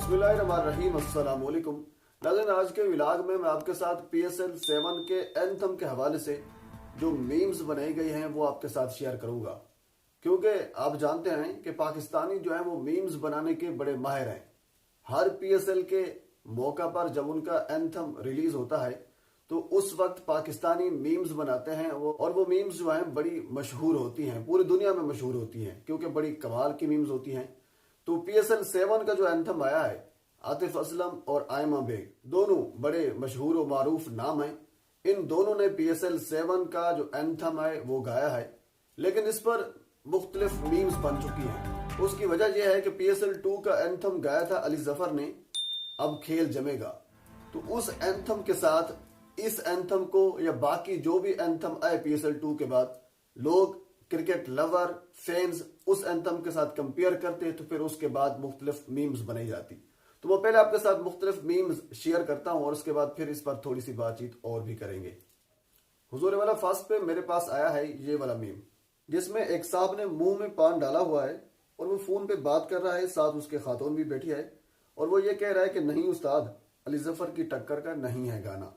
बिस्मिल्लाहिर्रहमानिर्रहीम, अस्सलाम वालेकुम। नाज़रीन, आज के व्लॉग में मैं आपके साथ PSL 7 के एंथम के हवाले से जो मीम्स बनाई गई हैं वो आपके साथ शेयर करूंगा, क्योंकि आप जानते हैं कि पाकिस्तानी जो है वो मीम्स बनाने के बड़े माहिर हैं। हर PSL के मौका पर जब उनका एंथम रिलीज होता है तो उस वक्त पाकिस्तानी मीम्स बनाते हैं और वो मीम्स जो हैं बड़ी मशहूर होती हैं, पूरी दुनिया में मशहूर होती हैं, क्योंकि बड़ी कमाल की मीम्स होती हैं। तो PSL 7 का जो एंथम आया है, आतिफ असलम और आयमा बेग दोनों बड़े मशहूर और मारूफ नाम हैं। इन दोनों ने PSL 7 का जो एंथम है वो गाया है, लेकिन इस पर मुख्तलिफ मीम्स बन चुकी हैं। उसकी वजह यह है कि PSL 2 का एंथम गाया था अली जफर ने, अब खेल जमेगा। तो उस एंथम के साथ इस एंथम को या बाकी जो भी एंथम आए PSL 2 के बाद, लोग क्रिकेट लवर फैंस उस एंथम के साथ कंपेयर करते, तो फिर उसके बाद मुख्तलिफ मीम्स बनाई जाती। तो वो पहले आपके साथ मुख्तलिफ मीम्स शेयर करता हूं और उसके बाद फिर इस पर थोड़ी सी बातचीत और भी करेंगे। हुजूर वाला फर्स्ट पे मेरे पास आया है ये वाला मीम, जिसमें एक साहब ने मुंह में पान डाला हुआ है और वो फोन पे बात कर रहा है, साथ उसके खातून भी बैठी है और वो ये कह रहा है कि नहीं उस्ताद, अली जफर की टक्कर का नहीं है गाना।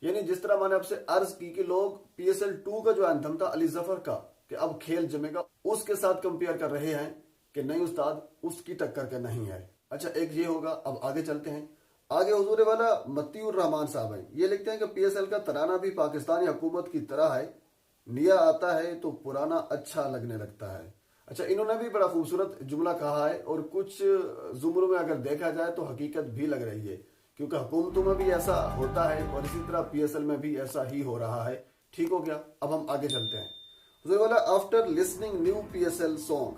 यानी जिस तरह मैंने आपसे अर्ज की कि लोग PSL 2 का जो एंथम था अली जफर का कि अब खेल जमेगा, उसके साथ कंपेयर कर रहे हैं कि नहीं उस्ताद, उसकी टक्कर का नहीं है। अच्छा, एक ये होगा। अब आगे चलते हैं। आगे हुजूर वाला मतीउर रहमान साहब हैं, ये लिखते हैं कि PSL का तराना भी पाकिस्तानी हुकूमत की तरह है, निया आता है तो पुराना अच्छा लगने लगता है। अच्छा, इन्होंने भी बड़ा खूबसूरत जुमला कहा है और कुछ जुमलों में अगर देखा जाए तो हकीकत भी लग रही है, क्योंकि हुकूमतों में भी ऐसा होता है और इसी तरह PSL में भी ऐसा ही हो रहा है। ठीक हो गया। अब हम आगे चलते हैं। हुजूर वाला after listening new PSL song,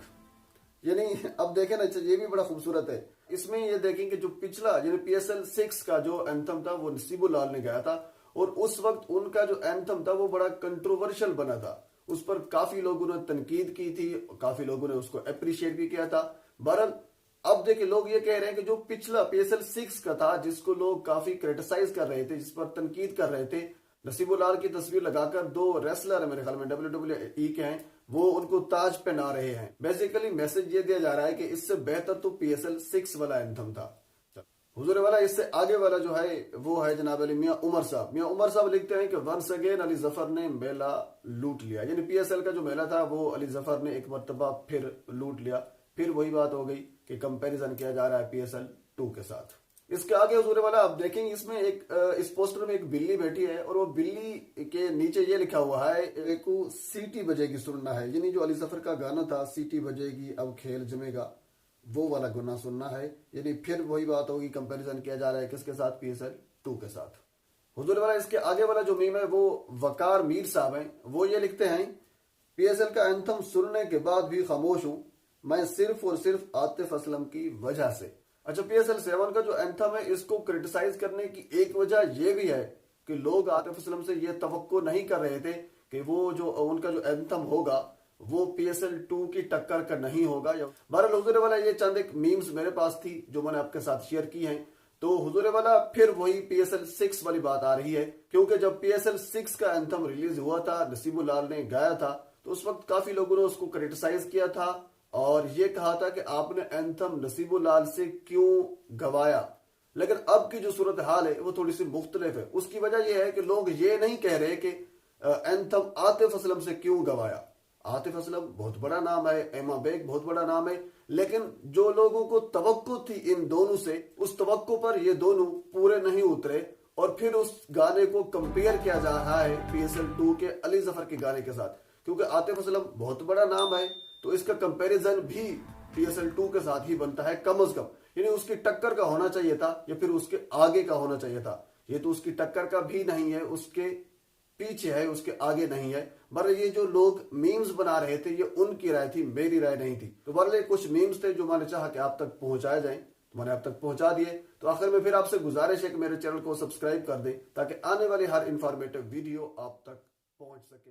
यानी अब देखें ना, ये भी बड़ा खूबसूरत है। इसमें ये देखें कि जो पिछला यानी PSL 6 का जो एंथम था वो नसीबुल्लाह ने गाया था और उस वक्त उनका जो एंथम था वो बड़ा कंट्रोवर्शियल बना था। उस पर काफी लोगों ने तनकीद की थी, काफी लोगों ने उसको अप्रिशिएट भी किया था। बहरहाल अब देखिए, लोग ये कह रहे हैं कि जो पिछला PSL 6 का था, जिसको लोग काफी क्रिटिसाइज कर रहे थे, जिस पर तनकीद कर रहे थे, नसीबुल्लाह की तस्वीर लगाकर दो रेसलर है मेरे ख्याल में WWE के हैं, वो उनको ताज पहना रहे हैं। बेसिकली मैसेज ये दिया जा रहा है कि इससे बेहतर तो PSL 6 वाला एंथम था। हुजूर वाला इससे आगे वाला जो है वो है जनाब अली मियां उमर साहब। मियां उमर साहब लिखते हैं कि वंस अगेन अली जफर ने मेला लूट लिया। यानी PSL का जो मेला था वो अली जफर ने एक मरतबा फिर लूट लिया। फिर वही बात हो गई कि कंपैरिजन किया जा रहा है PSL 2 के साथ। इसके आगे हुजूर वाला आप देखेंगे, इसमें इस पोस्टर में एक बिल्ली बैठी है और वो बिल्ली के नीचे ये लिखा हुआ है, एक सीटी बजेगी सुनना है। यानी जो अली जफर का गाना था, सीटी बजेगी अब खेल जमेगा, वो वाला गाना सुनना है। यानी फिर वही बात होगी, कंपैरिजन किया जा रहा है किसके साथ, PSL 2 के साथ। हुजूर वाला इसके आगे वाला जो मीम है वो वकार मीर साहब हैं, वो ये लिखते हैं PSL का एंथम सुनने के बाद भी खामोश हूं मैं, सिर्फ और सिर्फ आतिफ असलम की वजह से। अच्छा, PSL 7 का जो एंथम है, इसको क्रिटिसाइज करने की एक वजह यह भी है कि लोग आतिफ असलम से ये तवक्को नहीं कर रहे थे कि वो जो उनका जो एंथम होगा वो PSL 2 की टक्कर का नहीं होगा। बहरहाल हुजूर वाला ये चंद एक मीम्स मेरे पास थी जो मैंने आपके साथ शेयर की हैं। तो हुजूर वाला फिर वही PSL 6 वाली बात आ रही है, क्योंकि जब PSL 6 का एंथम रिलीज हुआ था, नसीबुल्लाह ने गाया था, तो उस वक्त काफी लोगों ने उसको क्रिटिसाइज किया था और ये कहा था कि आपने एंथम नसीबुल्लाह से क्यों गवाया। लेकिन अब की जो सूरत हाल है वो थोड़ी सी मुख्तलिफ है। उसकी वजह यह है कि लोग ये नहीं कह रहे कि एंथम आतिफ असलम से क्यों गवाया। आतिफ असलम बहुत बड़ा नाम है, आयमा बेग बहुत बड़ा नाम है, लेकिन जो लोगों को तवक्को थी इन दोनों से, उस तवक्को पर ये दोनों पूरे नहीं उतरे और फिर उस गाने को कंपेयर किया जा रहा है PSL 2 के अली जफर के गाने के साथ। क्योंकि आतिफ असलम बहुत बड़ा नाम है तो इसका कंपैरिजन भी PSL 2 के साथ ही बनता है कम से कम। यानी उसकी टक्कर का होना चाहिए था या फिर उसके आगे का होना चाहिए था। ये तो उसकी टक्कर का भी नहीं है, उसके पीछे है, उसके आगे नहीं है। बहरहाल ये जो लोग मीम्स बना रहे थे ये उनकी राय थी, मेरी राय नहीं थी। तो बहरहाल कुछ मीम्स थे जो मैंने चाहा कि आप तक पहुंचाए जाएं, तो मैंने आप तक पहुंचा दिए। तो आखिर में फिर आपसे गुजारिश है कि मेरे चैनल को सब्सक्राइब कर दें ताकि आने वाली हर इंफॉर्मेटिव वीडियो आप तक पहुंच सके।